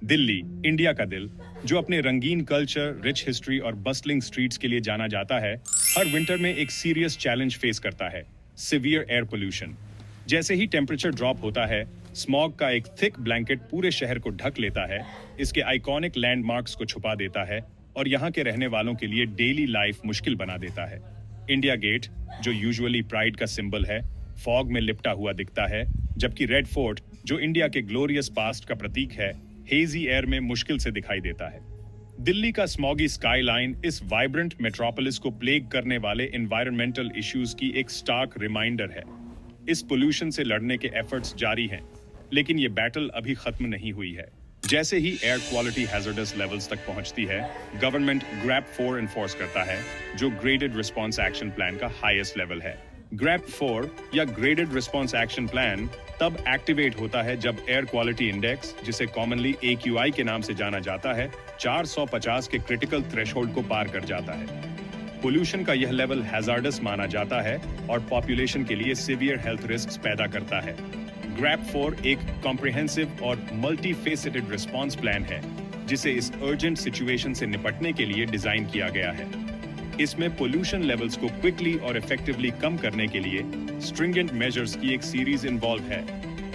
Delhi, India का दिल, जो अपने रंगीन कल्चर, रिच हिस्ट्री और बस्टलिंग स्ट्रीट्स के लिए जाना जाता है, हर विंटर में एक सीरियस चैलेंज फेस करता है, सिवियर एयर पोल्यूशन। जैसे ही टेम्परेचर ड्रॉप होता है, स्मॉग का एक थिक ब्लैंकेट पूरे शहर को ढक लेता है, इसके आइकॉनिक लैंडमार्क्स को छुपा देता है और यहाँ के रहने वालों के लिए डेली लाइफ मुश्किल बना देता है। इंडिया गेट, जो यूजुअली प्राइड का सिंबल है, फॉग में लिपटा हुआ दिखता है, जबकि रेड फोर्ट, जो इंडिया के ग्लोरियस पास्ट का प्रतीक है, हेजी एयर में मुश्किल से दिखाई देता है। दिल्ली का स्मॉगी स्काईलाइन इस वाइब्रेंट मेट्रोपोलिस को प्लेग करने वाले एनवायरमेंटल इश्यूज की एक स्टार्क रिमाइंडर है। इस पोल्यूशन से लड़ने के एफर्ट्स जारी हैं, लेकिन ये बैटल अभी खत्म नहीं हुई है। जैसे ही एयर क्वालिटी हैजर्डस लेवल्स तक पहुंचती है, गवर्नमेंट ग्रैप 4 एनफोर्स करता है, जो ग्रेडेड रिस्पॉन्स एक्शन प्लान का हाईएस्ट लेवल है। ग्रैप 4 या ग्रेडेड रिस्पॉन्स एक्शन प्लान तब एक्टिवेट होता है जब एयर क्वालिटी इंडेक्स, जिसे कॉमनली AQI के नाम से जाना जाता है, 450 के क्रिटिकल थ्रेशोल्ड को पार कर जाता है। पोल्यूशन का यह लेवल हैजार्डस माना जाता है और पॉपुलेशन के लिए सीवियर हेल्थ रिस्क्स पैदा करता है। ग्रैप 4 एक कॉम्प्रिहेंसिव और मल्टी फेसेटेड रिस्पॉन्स प्लान है, जिसे इस अर्जेंट सिचुएशन से निपटने के लिए डिजाइन किया गया है। इसमें पोल्यूशन लेवल्स को क्विकली और इफेक्टिवली कम करने के लिए स्ट्रिंजेंट मेजर्स की एक सीरीज इन्वॉल्व है।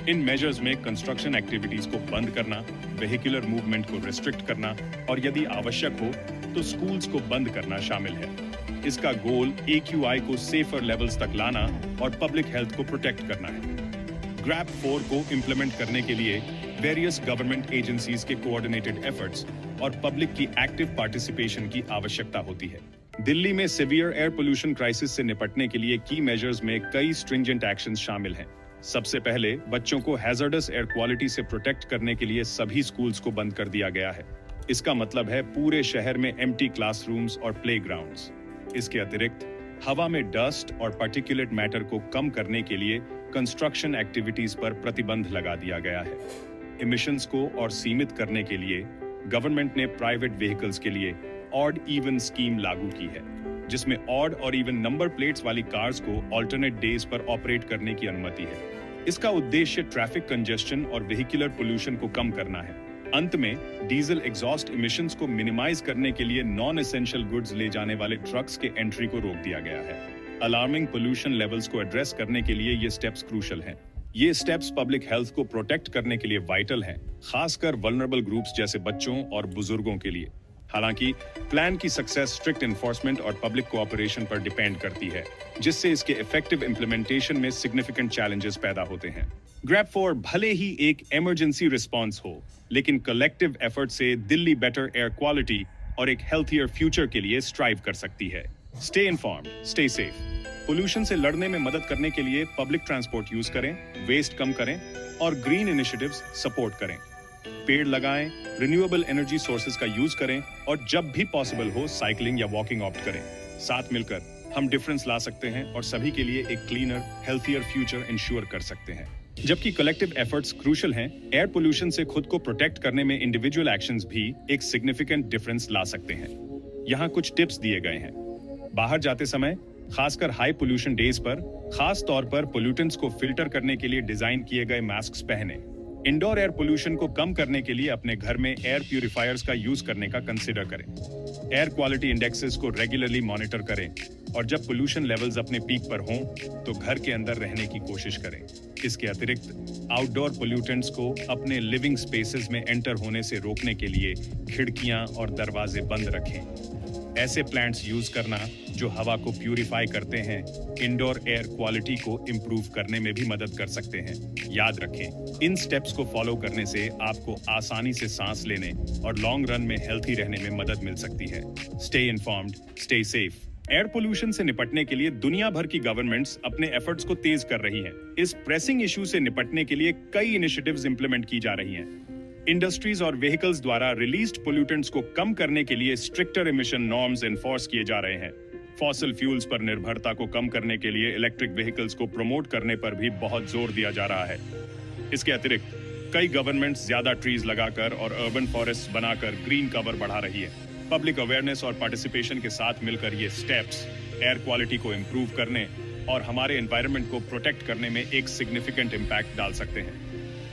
इन मेजर्स में कंस्ट्रक्शन एक्टिविटीज को बंद करना, वेहिकुलर मूवमेंट को रिस्ट्रिक्ट करना और यदि आवश्यक हो तो स्कूल्स को बंद करना शामिल है। इसका गोल AQI को सेफर लेवल्स तक लाना और पब्लिक हेल्थ को प्रोटेक्ट करना है। ग्रैप 4 को इम्प्लीमेंट करने के लिए वेरियस गवर्नमेंट एजेंसीज के कोऑर्डिनेटेड एफर्ट्स और पब्लिक की एक्टिव पार्टिसिपेशन की आवश्यकता होती है। दिल्ली में सीवियर एयर पोल्यूशन क्राइसिस से निपटने के लिए की मेजर्स में कई स्ट्रिंजेंट एक्शंस शामिल हैं। सबसे पहले बच्चों को हैजर्डस एयर क्वालिटी से प्रोटेक्ट करने के लिए सभी स्कूल्स को बंद कर दिया गया है। इसका मतलब है पूरे शहर में एम्प्टी क्लासरूम्स और प्लेग्राउंड्स। इसके अतिरिक्त हवा में डस्ट और पार्टिकुलेट मैटर को कम करने के लिए कंस्ट्रक्शन एक्टिविटीज पर प्रतिबंध लगा दिया गया है। इमिशंस को और सीमित करने के लिए गवर्नमेंट ने प्राइवेट व्हीकल्स के लिए ऑड इवन स्कीम लागू की है, जिसमें ऑड और इवन नंबर प्लेट्स वाली कार्स को ऑल्टरनेट डेज पर ऑपरेट करने की अनुमति है। इसका उद्देश्य ट्रैफिक कंजेस्शन और वेहिकुलर पोल्यूशन को कम करना है। अंत में डीजल एग्जॉस्ट इमिशंस को मिनिमाइज करने के लिए नॉन एसेंशियल गुड्स ले जाने वाले ट्रक्स के एंट्री को रोक दिया गया है। अलार्मिंग पोल्यूशन लेवल्स को एड्रेस करने के लिए ये स्टेप्स क्रूशल हैं। ये स्टेप्स पब्लिक हेल्थ को प्रोटेक्ट करने के लिए वाइटल हैं, खासकर वल्नरेबल ग्रुप्स जैसे बच्चों और बुजुर्गों के लिए। हालांकि प्लान की सक्सेस स्ट्रिक्ट एनफोर्समेंट और पब्लिक कोऑपरेशन पर डिपेंड करती है, जिससे इसके इफेक्टिव इंप्लीमेंटेशन में सिग्निफिकेंट चैलेंजेस पैदा होते हैं। ग्रैप 4 भले ही एक इमरजेंसी रिस्पॉन्स हो, लेकिन कलेक्टिव एफर्ट से दिल्ली बेटर एयर क्वालिटी और एक हेल्थियर फ्यूचर के लिए स्ट्राइव कर सकती है। Stay informed, stay safe. Pollution से लड़ने में मदद करने के लिए पब्लिक ट्रांसपोर्ट यूज करें, वेस्ट कम करें और ग्रीन इनिशिएटिव्स सपोर्ट करें। पेड़ लगाएं, रिन्यूएबल एनर्जी सोर्सेज का यूज करें और जब भी पॉसिबल हो साइकिलिंग या वॉकिंग ऑप्ट करें। साथ मिलकर हम डिफरेंस ला सकते हैं और सभी के लिए एक क्लीनर, हेल्थियर फ्यूचर इंश्योर कर सकते हैं। जबकि कलेक्टिव एफर्ट्स क्रूशल हैं, एयर पोल्यूशन से खुद को प्रोटेक्ट करने में इंडिविजुअल एक्शंस भी एक सिग्निफिकेंट डिफरेंस ला सकते हैं। यहाँ कुछ टिप्स दिए गए हैं। बाहर जाते समय, खासकर हाई पोल्यूशन डेज पर, खास तौर पर पोल्यूटेंट्स को फिल्टर करने के लिए डिजाइन किए गए मास्क पहने। इंडोर एयर पोल्यूशन को कम करने के लिए अपने घर में एयर प्यूरिफायर्स का यूज करने का कंसिडर करें। एयर क्वालिटी इंडेक्सेस को रेगुलरली मॉनिटर करें और जब पोल्यूशन लेवल्स अपने पीक पर हों तो घर के अंदर रहने की कोशिश करें। इसके अतिरिक्त आउटडोर पोल्यूटेंट्स को अपने लिविंग स्पेसेस में एंटर होने से रोकने के लिए खिड़कियां और दरवाजे बंद रखें। ऐसे प्लांट्स यूज करना जो हवा को प्यूरिफाई करते हैं, इंडोर एयर क्वालिटी को इंप्रूव करने में भी मदद कर सकते हैं। याद रखें, इन स्टेप्स को फॉलो करने से आपको आसानी से सांस लेने और लॉन्ग रन में हेल्थी रहने में मदद मिल सकती है। Stay informed, stay safe. Air pollution से निपटने के लिए दुनिया भर की गवर्नमेंट्स अपने एफर्ट्स को तेज कर रही हैं। इस प्रेसिंग इशू से निपटने के लिए कई इनिशिएटिव्स इंप्लीमेंट की जा रही हैं। इंडस्ट्रीज और व्हीकल्स द्वारा रिलीज्ड पोल्यूटेंट्स को कम करने के लिए स्ट्रिक्टर इमिशन नॉर्म्स एनफोर्स किए जा रहे हैं। फॉसिल फ्यूल्स पर निर्भरता को कम करने के लिए इलेक्ट्रिक व्हीकल्स को प्रमोट करने पर भी बहुत जोर दिया जा रहा है। इसके अतिरिक्त कई गवर्नमेंट्स ज्यादा ट्रीज लगाकर और अर्बन फॉरेस्ट बनाकर ग्रीन कवर बढ़ा रही है। पब्लिक अवेयरनेस और पार्टिसिपेशन के साथ मिलकर ये स्टेप्स एयर क्वालिटी को इंप्रूव करने और हमारे एनवायरनमेंट को प्रोटेक्ट करने में एक सिग्निफिकेंट इम्पैक्ट डाल सकते हैं।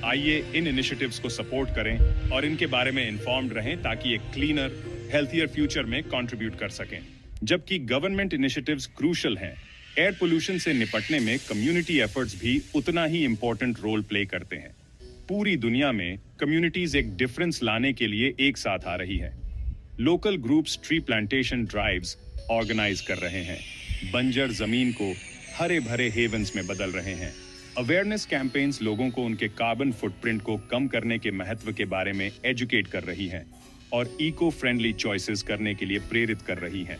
आइए इन इनिशिएटिव्स को सपोर्ट करें और इनके बारे में इन्फॉर्म्ड रहें ताकि एक क्लीनर, हेल्थियर फ्यूचर में कंट्रीब्यूट कर सकें। जबकि गवर्नमेंट इनिशिएटिव्स क्रूशल हैं, एयर पोल्यूशन से निपटने में कम्युनिटी एफर्ट्स भी उतना ही इंपॉर्टेंट रोल प्ले करते हैं। पूरी दुनिया में कम्युनिटीज एक डिफरेंस लाने के लिए एक साथ आ रही हैं। Local groups tree plantation drives organise कर रहे हैं, बंजर जमीन को हरे भरे हेवंस में बदल रहे हैं। अवेयरनेस कैंपेन्स लोगों को उनके कार्बन फुटप्रिंट को कम करने के महत्व के बारे में एजुकेट कर रही हैं और इको फ्रेंडली चॉइसेस करने के लिए प्रेरित कर रही हैं।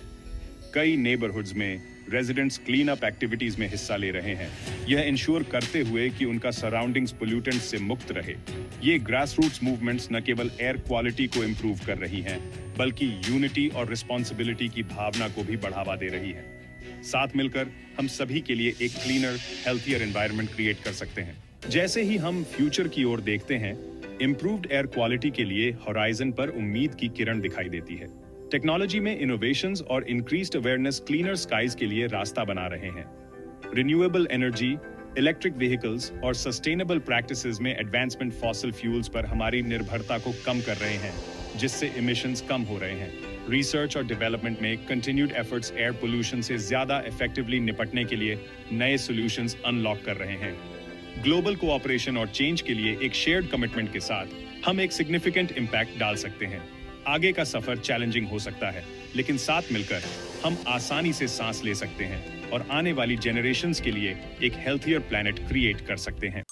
कई नेबरहुड्स में रेजिडेंट्स क्लीन अप एक्टिविटीज में हिस्सा ले रहे हैं, यह इंश्योर करते हुए कि उनका सराउंडिंग्स पोल्यूटेंट से मुक्त रहे। ये ग्रासरूट्स मूवमेंट्स न केवल एयर क्वालिटी को इम्प्रूव कर रही हैं, बल्कि यूनिटी और रिस्पॉन्सिबिलिटी की भावना को भी बढ़ावा दे रही हैं। साथ मिलकर हम सभी के लिए एक क्लीनर, हेल्थियर एनवायरनमेंट क्रिएट कर सकते हैं। जैसे ही हम फ्यूचर की ओर देखते हैं, इंप्रूव्ड एयर क्वालिटी के लिए होराइजन पर उम्मीद की किरण दिखाई देती है। टेक्नोलॉजी में इनोवेशंस और इंक्रीज्ड अवेयरनेस क्लीनर स्काइज के लिए रास्ता बना रहे हैं। रिन्यूएबल एनर्जी, इलेक्ट्रिक व्हीकल्स और सस्टेनेबल प्रैक्टिसेस में एडवांसमेंट फॉसिल फ्यूल्स पर हमारी निर्भरता को कम कर रहे हैं, जिससे इमिशंस कम हो रहे हैं। रिसर्च और डेवलपमेंट में कंटिन्यूड एफर्ट्स एयर पोल्यूशन से ज्यादा इफेक्टिवली निपटने के लिए नए सॉल्यूशंस अनलॉक कर रहे हैं। ग्लोबल कोऑपरेशन और चेंज के लिए एक शेयर्ड कमिटमेंट के साथ हम एक सिग्निफिकेंट इम्पैक्ट डाल सकते हैं। आगे का सफर चैलेंजिंग हो सकता है, लेकिन साथ मिलकर हम आसानी से सांस ले सकते हैं और आने वाली जेनरेशंस के लिए एक हेल्थियर प्लैनेट क्रिएट कर सकते हैं।